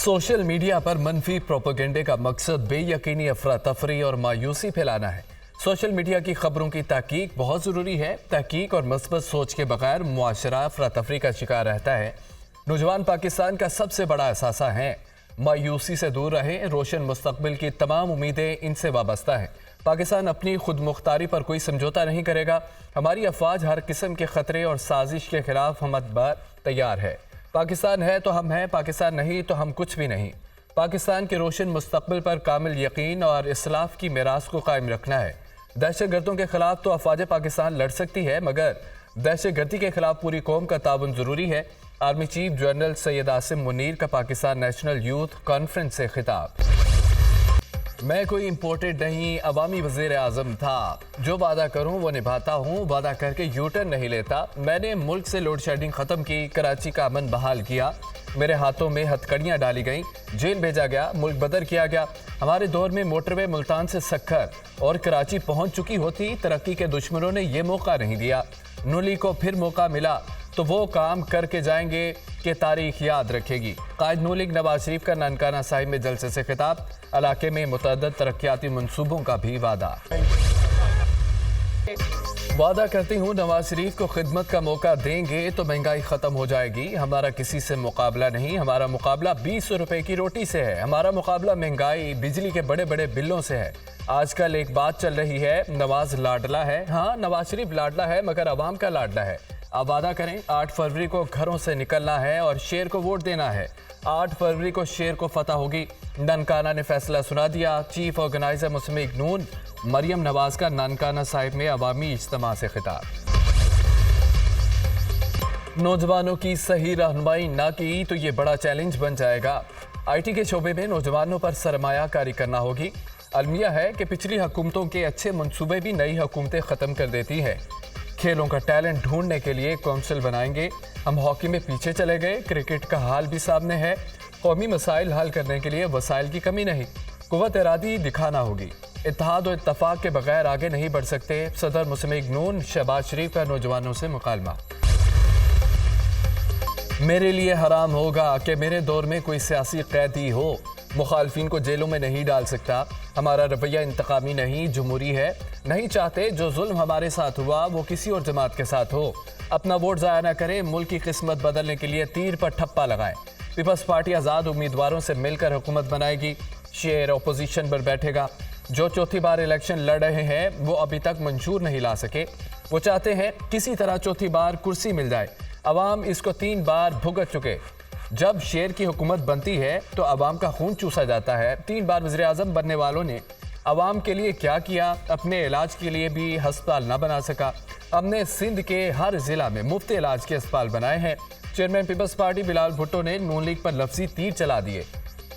Social media पर मनफी प्रोपेगेंडे का मकसद बेयकीनी अफरा तफरी और मायूसी फैलाना है। सोशल मीडिया की खबरों की तहकीक बहुत ज़रूरी है। तहकीक और मस्बत सोच के बगैर मुआशरा अफरा तफरी का शिकार रहता है। नौजवान पाकिस्तान का सबसे बड़ा असासा है। मायूसी से दूर रहें, रोशन मुस्तकबिल की तमाम उम्मीदें इनसे वाबस्ता हैं। पाकिस्तान अपनी खुद मुख्तारी पर कोई समझौता नहीं करेगा। हमारी अफवाज हर किस्म के खतरे और साजिश के खिलाफ हमतबार तैयार है। पाकिस्तान है तो हम हैं, पाकिस्तान नहीं तो हम कुछ भी नहीं। पाकिस्तान के रोशन मुस्तकबिल पर कामिल यकीन और इस्लाफ की मीरास को कायम रखना है। दहशतगर्दों के खिलाफ तो अफवाज पाकिस्तान लड़ सकती है, मगर दहशतगर्दी के खिलाफ पूरी कौम का ताउन ज़रूरी है। Army chief general Syed Asim Munir का पाकिस्तान नेशनल यूथ कॉन्फ्रेंस से खिताब। मैं कोई इम्पोर्टेड नहीं, अवामी वज़ीर आज़म था। जो वादा करूं वो निभाता हूं, वादा करके यूटर्न नहीं लेता। मैंने मुल्क से लोड शेडिंग ख़त्म की, कराची का अमन बहाल किया। मेरे हाथों में हथकड़ियाँ डाली गईं, जेल भेजा गया, मुल्क बदर किया गया। हमारे दौर में मोटरवे मुल्तान से सक्खर और कराची पहुँच चुकी होती, तरक्की के दुश्मनों ने ये मौका नहीं दिया। नूली को फिर मौका मिला तो वो काम करके जाएंगे कि तारीख याद रखेगी। कायद नून लीग नवाज शरीफ का ननकाना साहिब में जलसे से खिताब। इलाके में मुतअद्दिद तरक्याती मंसूबों का भी वादा करती हूँ नवाज शरीफ को खिदमत का मौका देंगे तो महंगाई ख़त्म हो जाएगी। हमारा किसी से मुकाबला नहीं, हमारा मुकाबला 20 रुपए की रोटी से है। हमारा मुकाबला महंगाई, बिजली के बड़े बड़े बिलों से है। आजकल एक बात चल रही है, नवाज लाडला है। हाँ, नवाज शरीफ लाडला है, मगर अवाम का लाडला है। अब वादा करें, 8 फरवरी को घरों से निकलना है और शेर को वोट देना है। 8 फरवरी को शेर को फतह होगी। ननकाना ने फैसला सुना दिया। चीफ ऑर्गेनाइजर मुस्लिम लीग नून मरियम नवाज का ननकाना साहिब में अवामी इज्तिमा से खिताब। नौजवानों की सही रहनुमाई ना की तो ये बड़ा चैलेंज बन जाएगा। IT के शोबे में नौजवानों पर सरमायाकारी करना होगी। अलमिया है कि पिछली हुकूमतों के अच्छे मंसूबे भी नई हुकूमतें ख़त्म कर देती हैं। खेलों का टैलेंट ढूंढने के लिए काउंसिल बनाएंगे। हम हॉकी में पीछे चले गए, क्रिकेट का हाल भी सामने है। कौमी मसाइल हल करने के लिए वसाइल की कमी नहीं, कुव्वत इरादी दिखाना होगी। इत्तेहाद और इत्तफाक के बगैर आगे नहीं बढ़ सकते। सदर मुस्लिम लीग नून शहबाज शरीफ का नौजवानों से मुकालमा। मेरे लिए हराम होगा कि मेरे दौर में कोई सियासी कैदी हो। मुखालफिन को जेलों में नहीं डाल सकता। हमारा रवैया इंतकामी नहीं, जमहूरी है। नहीं चाहते जो जुल्म हमारे साथ हुआ वो किसी और जमात के साथ हो। अपना वोट ज़ाया न करें, मुल्क की किस्मत बदलने के लिए तीर पर ठप्पा लगाएं। पीपल्स पार्टी आज़ाद उम्मीदवारों से मिलकर हुकूमत बनाएगी। शेर अपोजिशन पर बैठेगा। जो चौथी बार इलेक्शन लड़ रहे हैं वो अभी तक मंशूर नहीं ला सके। वो चाहते हैं किसी तरह चौथी बार कुर्सी मिल जाए। अवाम इसको 3 बार भुगत चुके। जब शेर की हुकूमत बनती है तो अवाम का खून चूसा जाता है। 3 बार वज़ीर आज़म बनने वालों ने अवाम के लिए क्या किया? अपने इलाज के लिए भी हस्पताल ना बना सका। हमने सिंध के हर ज़िला में मुफ्त इलाज के अस्पताल बनाए हैं। Chairman peoples party Bilawal Bhutto ने नून लीग पर लफ्जी तीर चला दिए।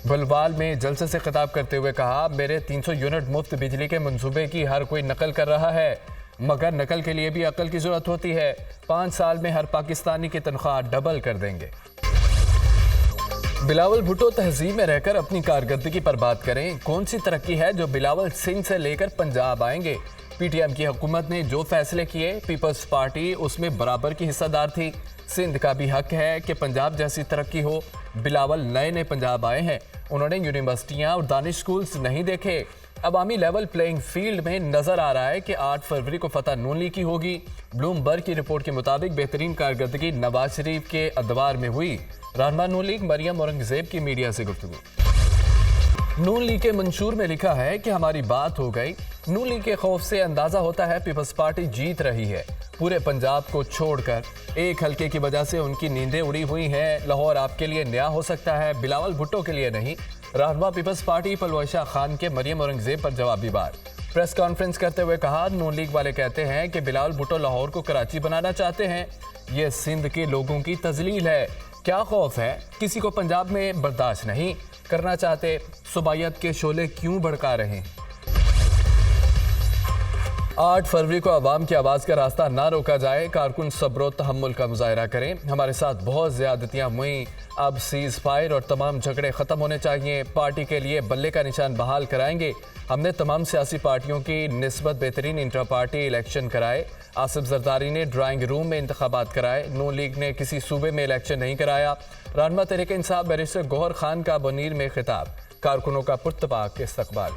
बुलवाल में जलसे से खिताब करते हुए कहा, मेरे 300 यूनिट मुफ्त बिजली के मंसूबे की हर कोई नकल कर रहा है, मगर नकल के लिए भी अकल की ज़रूरत होती है। 5 साल में हर पाकिस्तानी की तनख्वाह डबल कर देंगे। बिलावल भुट्टो तहजीब में रहकर अपनी कारकर्दगी पर बात करें। कौन सी तरक्की है जो बिलावल सिंध से लेकर पंजाब आएंगे? PTM की हुकूमत ने जो फैसले किए, पीपल्स पार्टी उसमें बराबर की हिस्सेदार थी। सिंध का भी हक है कि पंजाब जैसी तरक्की हो। बिलावल नए पंजाब आए हैं, उन्होंने यूनिवर्सिटियां और दानिश स्कूल्स नहीं देखे। अवामी लेवल प्लेइंग फील्ड में नजर आ रहा है कि 8 फरवरी को फतह नून लीग की होगी। ब्लूमबर्ग की रिपोर्ट के मुताबिक बेहतरीन कारकर्दगी नवाज शरीफ के अदवार में हुई। रहनुमा नून लीग मरियम औरंगजेब की मीडिया से गुफ्तगू। नून लीग के मंशूर में लिखा है कि हमारी बात हो गई। नून लीग के खौफ से अंदाजा होता है पीपल्स पार्टी जीत रही है। पूरे पंजाब को छोड़कर एक हल्के की वजह से उनकी नींदें उड़ी हुई हैं। लाहौर आपके लिए नया हो सकता है, बिलावल भुट्टो के लिए नहीं। रहनुमा पीपल्स पार्टी पलवैशा खान के मरियम औरंगजेब पर जवाबी बार। प्रेस कॉन्फ्रेंस करते हुए कहा, नून लीग वाले कहते हैं कि बिलावल भुट्टो लाहौर को कराची बनाना चाहते हैं। ये सिंध के लोगों की तजलील है। क्या खौफ है? किसी को पंजाब में बर्दाश्त नहीं करना चाहते। सुबायत के शोले क्यों भड़का रहे हैं? 8 फरवरी को अवाम की आवाज़ का रास्ता ना रोका जाए। कारकुन सब्र तहम्मुल का मुजाहरा करें। हमारे साथ बहुत ज़्यादतियाँ हुई। अब सीज़ फायर और तमाम झगड़े ख़त्म होने चाहिए। पार्टी के लिए बल्ले का निशान बहाल कराएंगे। हमने तमाम सियासी पार्टियों की निस्बत बेहतरीन इंट्रा पार्टी इलेक्शन कराए। آصف زرداری نے ڈرائنگ روم میں انتخابات کرائے۔ نون لیگ نے کسی صوبے میں الیکشن نہیں کرایا۔ رہنما تحریک انصاف بیرسٹر گوہر خان کا بنیر میں خطاب، کارکنوں کا پرتپاک استقبال۔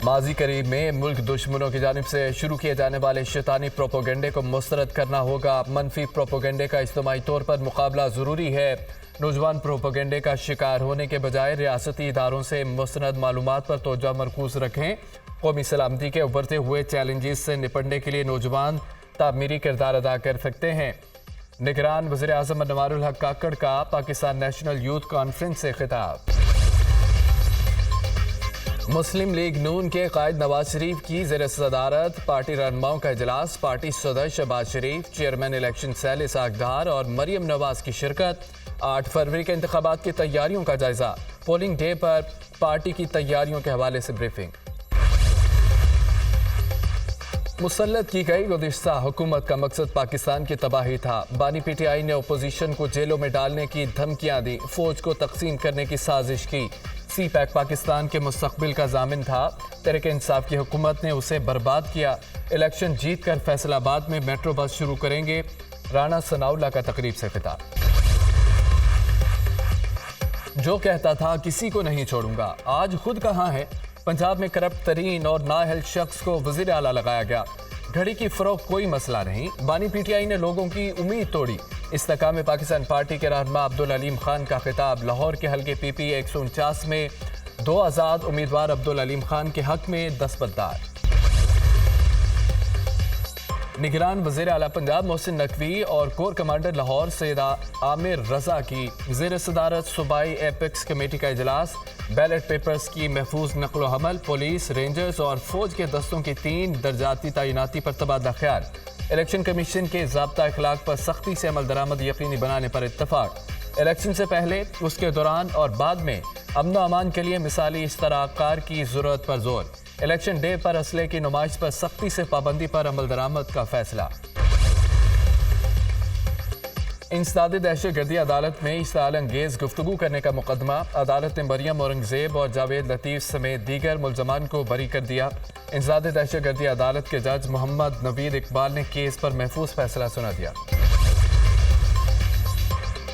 ماضی قریب میں ملک دشمنوں کی جانب سے شروع کیے جانے والے شیطانی پروپیگنڈے کو مسترد کرنا ہوگا۔ منفی پروپیگنڈے کا اجتماعی طور پر مقابلہ ضروری ہے۔ نوجوان پروپیگنڈے کا شکار ہونے کے بجائے ریاستی اداروں سے مستند معلومات پر توجہ مرکوز رکھیں۔ قومی سلامتی کے ابھرتے ہوئے چیلنجز سے نپٹنے کے لیے نوجوان تعمیری کردار ادا کر سکتے ہیں۔ نگران وزیر اعظم انوار الحق کاکڑ کا پاکستان نیشنل یوتھ کانفرنس سے خطاب۔ مسلم لیگ نون کے قائد نواز شریف کی زیر صدارت پارٹی رہنماؤں کا اجلاس، پارٹی صدر شہباز شریف، chairman election cell Ishaq Dar اور مریم نواز کی شرکت۔ 8 فروری کے انتخابات کی تیاریوں کا جائزہ، پولنگ ڈے پر پارٹی کی تیاریوں کے حوالے سے بریفنگ۔ مسلط کی گئی گزشتہ حکومت کا مقصد پاکستان کی تباہی تھا۔ بانی پی ٹی آئی نے اپوزیشن کو جیلوں میں ڈالنے کی دھمکیاں دی، فوج کو تقسیم کرنے کی سازش کی۔ سی پیک پاکستان کے مستقبل کا ضامن تھا، تحریک انصاف کی حکومت نے اسے برباد کیا۔ الیکشن جیت کر فیصل آباد میں میٹرو بس شروع کریں گے، رانا ثناء اللہ کا تقریب سے خطاب۔ جو کہتا تھا کسی کو نہیں چھوڑوں گا، آج خود کہاں ہے؟ پنجاب میں کرپٹ ترین اور نااہل شخص کو وزیر اعلیٰ لگایا گیا۔ گھڑی کی فروخت کوئی مسئلہ نہیں، بانی پی ٹی آئی نے لوگوں کی امید توڑی۔ استحکام پاکستان پارٹی کے رہنما عبدالعلیم خان کا خطاب، لاہور کے حلقے پی پی 149 میں 2 آزاد امیدوار عبدالعلیم خان کے حق میں دستبردار۔ نگران وزیر اعلیٰ پنجاب محسن نقوی اور کور کمانڈر لاہور سید عامر رضا کی زیر صدارت صوبائی ایپیکس کمیٹی کا اجلاس، بیلٹ پیپرز کی محفوظ نقل و حمل، پولیس، رینجرز اور فوج کے دستوں کی 3 درجاتی تعیناتی پر تبادلہ خیال۔ الیکشن کمیشن کے ضابطہ اخلاق پر سختی سے عمل درآمد یقینی بنانے پر اتفاق۔ الیکشن سے پہلے، اس کے دوران اور بعد میں امن و امان کے لیے مثالی اشتراک کار کی ضرورت پر زور۔ الیکشن ڈے پر اسلحے کی نمائش پر سختی سے پابندی پر عمل درآمد کا فیصلہ۔ انسداد دہشت گردی عدالت میں اشتعال انگیز گفتگو کرنے کا مقدمہ، عدالت نے مریم اورنگزیب اور جاوید لطیف سمیت دیگر ملزمان کو بری کر دیا۔ انسداد دہشت گردی عدالت کے جج محمد نوید اقبال نے کیس پر محفوظ فیصلہ سنا دیا۔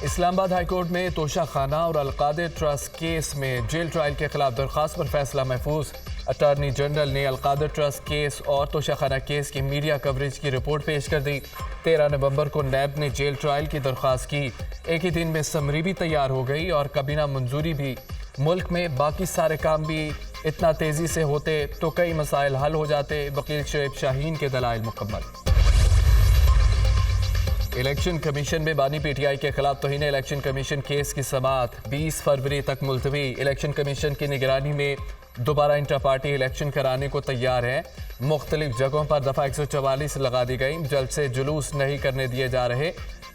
اسلام آباد ہائی کورٹ میں توشہ خانہ اور القادر ٹرسٹ کیس میں جیل ٹرائل کے خلاف درخواست پر فیصلہ محفوظ۔ اٹارنی جنرل نے القادر ٹرسٹ کیس اور توشہ خانہ کیس کی میڈیا کوریج کی رپورٹ پیش کر دی۔ 13 نومبر کو نیب نے جیل ٹرائل کی درخواست کی۔ ایک ہی دن میں سمری بھی تیار ہو گئی اور کابینہ منظوری بھی۔ ملک میں باقی سارے کام بھی اتنا تیزی سے ہوتے تو کئی مسائل حل ہو جاتے، وکیل شعیب شاہین کے دلائل مکمل۔ الیکشن کمیشن میں بانی پی ٹی آئی کے خلاف توہین الیکشن کمیشن کیس کی سماعت 20 فروری تک ملتوی۔ الیکشن کمیشن کی نگرانی میں دوبارہ انٹر پارٹی الیکشن کرانے کو تیار ہے۔ مختلف جگہوں پر دفعہ 144 لگا دی گئی، جلد سے جلوس نہیں کرنے دیے جا رہے۔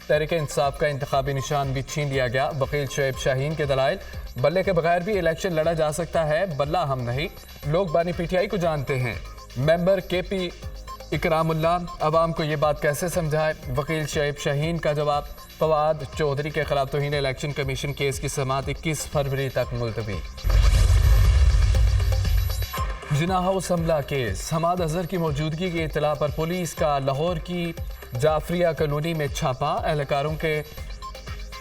تحریک انصاف کا انتخابی نشان بھی چھین لیا گیا، وکیل شعیب شاہین کے دلائل۔ بلے کے بغیر بھی الیکشن لڑا جا سکتا ہے، بلہ ہم نہیں، لوگ بانی پی ٹی آئی کو جانتے ہیں۔ ممبر کے پی اکرام اللہ عوام کو یہ بات کیسے سمجھائے؟ وکیل شعیب شاہین کا جواب، فواد چودھری کے خلاف توہین الیکشن کمیشن کیس کی سماعت 21 فروری تک ملتوی۔ جناح ہاؤس حملہ کیس، حماد اظہر کی موجودگی کی اطلاع پر پولیس کا لاہور کی جعفریہ کالونی میں چھاپا، اہلکاروں کے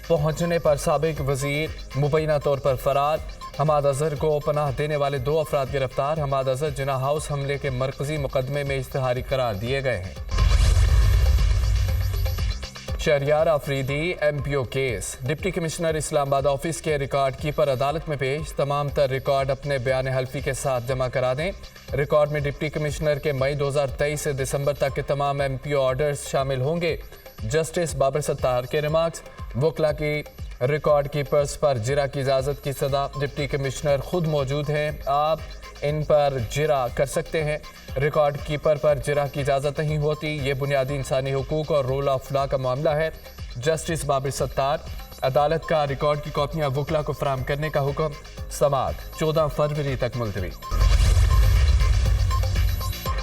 پہنچنے پر سابق وزیر مبینہ طور پر فرار۔ حماد اظہر کو پناہ دینے والے 2 افراد گرفتار۔ حماد اظہر جناح ہاؤس حملے کے مرکزی مقدمے میں اشتہاری قرار دیے گئے ہیں۔ شہریار آفریدی ایم پی او کیس، ڈپٹی کمشنر اسلام آباد آفس کے ریکارڈ کیپر عدالت میں پیش، تمام تر ریکارڈ اپنے بیان حلفی کے ساتھ جمع کرا دیں۔ ریکارڈ میں ڈپٹی کمشنر کے مئی 2023 سے دسمبر تک کے تمام ایم پی او آرڈرز شامل ہوں گے۔ جسٹس بابر ستار کے ریمارکس، وکلا کی ریکارڈ کیپرز پر جرا کی اجازت کی سزا، ڈپٹی کمشنر خود موجود ہیں، آپ ان پر جرا کر سکتے ہیں۔ ریکارڈ کیپر پر جرا کی اجازت نہیں ہوتی، یہ بنیادی انسانی حقوق اور رول آف لا کا معاملہ ہے۔ جسٹس بابر ستار، عدالت کا ریکارڈ کی کاپیاں وکلا کو فراہم کرنے کا حکم، سماعت 14 فروری تک ملتوی۔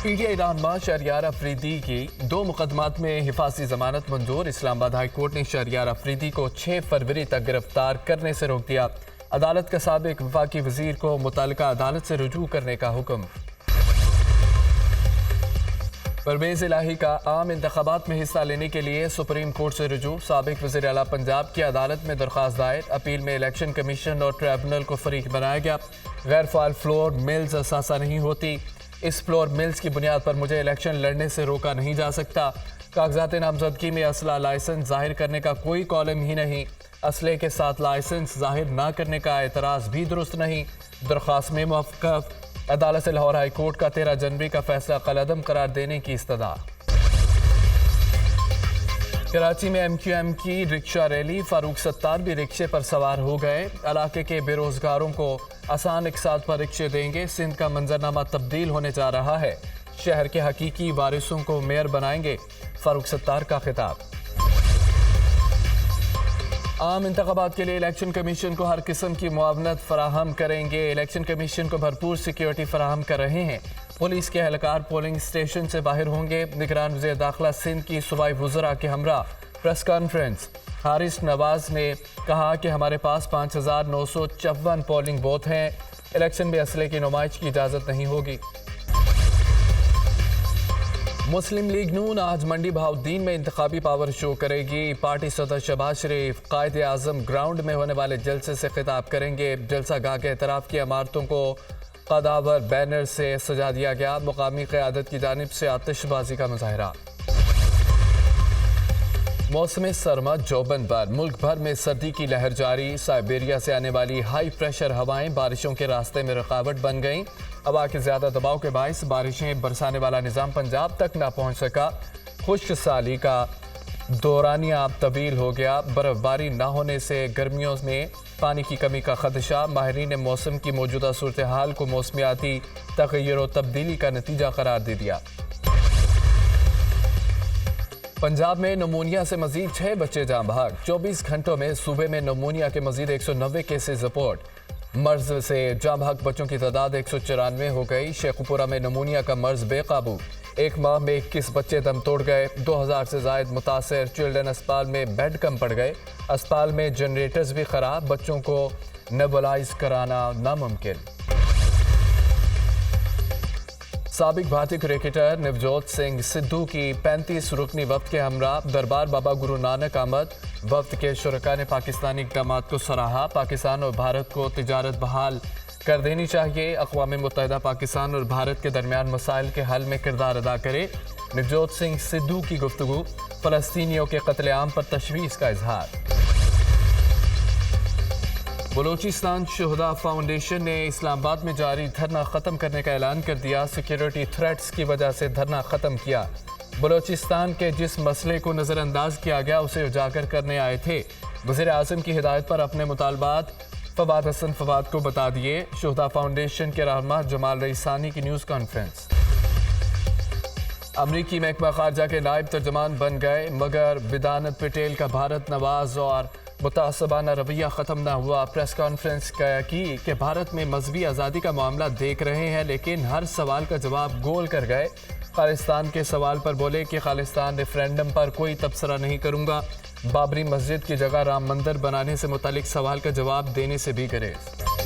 پی ٹی آئی رہنما شہریار آفریدی کی 2 مقدمات میں حفاظتی ضمانت منظور، اسلام آباد ہائی کورٹ نے شہریار آفریدی کو 6 فروری تک گرفتار کرنے سے روک دیا۔ عدالت کا سابق وفاقی وزیر کو متعلقہ عدالت سے رجوع کرنے کا حکم۔ परवेज इलाही का आम इंतखाबात में हिस्सा लेने के लिए सुप्रीम कोर्ट से रुजू। साबिक वज़ीर आला पंजाब की अदालत में दरख्वास्त दायर। अपील में इलेक्शन कमीशन और ट्रिब्यूनल को फरीक बनाया गया। गैर फाल फ्लोर मिल्स असासा नहीं होती। इस फ्लोर मिल्स की बुनियाद पर मुझे इलेक्शन लड़ने से रोका नहीं जा सकता। कागजात नामजदगी में असला लाइसेंस जाहिर करने का कोई कॉलम ही नहीं। असले के साथ लाइसेंस जाहिर ना करने का एतराज़ भी दुरुस्त नहीं। दरख्वास्त में मुवक्कफ। अदालत से लाहौर हाई कोर्ट का 13 जनवरी का फैसला कलअदम करार देने की इस्तदा। कराची में MQM की रिक्शा रैली। फारूक सत्तार भी रिक्शे पर सवार हो गए। इलाके के बेरोजगारों को आसान इकसात पर रिक्शे देंगे। सिंध का मंजरनामा तब्दील होने जा रहा है। शहर के हकीकी वारिसों को मेयर बनाएंगे। फारूक सत्तार का खिताब। आम इंतखाबात के लिए इलेक्शन कमीशन को हर किस्म की मुआवनत फराहम करेंगे। इलेक्शन कमीशन को भरपूर सिक्योरिटी फराहम कर रहे हैं। पुलिस के एहलकार पोलिंग स्टेशन से बाहर होंगे। निगरान वज़ीर दाखिला सिंध की सूबाई वज़रा के हमरा प्रेस कॉन्फ्रेंस। हारिस नवाज ने कहा कि हमारे पास 5,954 पोलिंग बूथ हैं। इलेक्शन में असले की नुमाइश की इजाज़त नहीं होगी। मुस्लिम लीग नून आज मंडी बहाउद्दीन में इंतखाबी पावर शो करेगी। पार्टी सदर शहबाज शरीफ कायदे आज़म ग्राउंड में होने वाले जलसे से खिताब करेंगे। जलसा गाह के एतराफ़ की इमारतों को कदावर बैनर से सजा दिया गया। मुकामी क़यादत की जानिब से आतिशबाजी का मुजाहरा। मौसम सरमा जोबन पर मुल्क भर में सर्दी की लहर जारी। साइबेरिया से आने वाली हाई प्रेशर हवाएं बारिशों के रास्ते में रुकावट बन गईं। हवा के ज़्यादा दबाव के बायस बारिशें बरसाने वाला निज़ाम पंजाब तक ना पहुँच सका। खुश्क साली का दौरानिया अब तवील हो गया। बर्फबारी ना होने से गर्मियों में पानी की कमी का खदशा। माहिरीन ने मौसम की मौजूदा सूरत हाल को मौसमियाती तग़य्युर और तब्दीली का नतीजा करार दे दिया। पंजाब में नमूनिया से मजीद 6 बच्चे जाँ बहक। 24 घंटों में सूबे में नमूनिया के मजीद 190 केसेज रिपोर्ट। मर्ज से जाँ बहक बच्चों की तादाद 194 हो गई। शेखुपुरा में नमूनिया का मर्ज बेकाबू। एक माह में 21 बच्चे दम तोड़ गए। 2000 से जायद मुतासर। चिल्ड्रन अस्पताल में बेड कम पड़ गए। अस्पताल में जनरेटर्स भी खराब। बच्चों को नेबुलाइज कराना नामुमकिन। साबिक भारतीय क्रिकेटर नवजोत सिंह सिद्धू की 35 रुकनी वफ्द के हमरा दरबार बाबा गुरु नानक आमद। वफ्द के शुरका ने पाकिस्तानी इक़दाम को सराहा। पाकिस्तान और भारत को तिजारत बहाल कर देनी चाहिए। अक़वाम मुत्तहिदा पाकिस्तान और भारत के दरमियान मसाइल के हल में किरदार अदा करे। नवजोत सिंह सिद्धू की गुफ्तगू। फ़लस्तीनियों के क़त्ल-ए-आम पर तशवीश का इजहार। बलूचिस्तान शुहदा फाउंडेशन ने इस्लामाबाद में जारी धरना ख़त्म करने का ऐलान कर दिया। सिक्योरिटी थ्रेट्स की वजह से धरना ख़त्म किया। बलूचिस्तान के जिस मसले को नज़रअंदाज किया गया उसे उजागर करने आए थे। वज़ीर आज़म की हिदायत पर अपने मुतालबात फवाद हसन फवाद को बता दिए। शुहदा फाउंडेशन के रहनुमा जमाल रईसानी की न्यूज़ कॉन्फ्रेंस। अमरीकी महकमा खारजा के नायब तर्जमान बन गए मगर विदानत पटेल का भारत नवाज और मुतासबाना रवैया ख़त्म ना हुआ। प्रेस कॉन्फ्रेंस की कि भारत में मजहबी आज़ादी का मामला देख रहे हैं लेकिन हर सवाल का जवाब गोल कर गए। खालिस्तान के सवाल पर बोले कि खालिस्तान रेफरेंडम पर कोई तबसरा नहीं करूँगा। बाबरी मस्जिद की जगह राम मंदिर बनाने से मुतालिक सवाल का जवाब देने से भी गुरेज।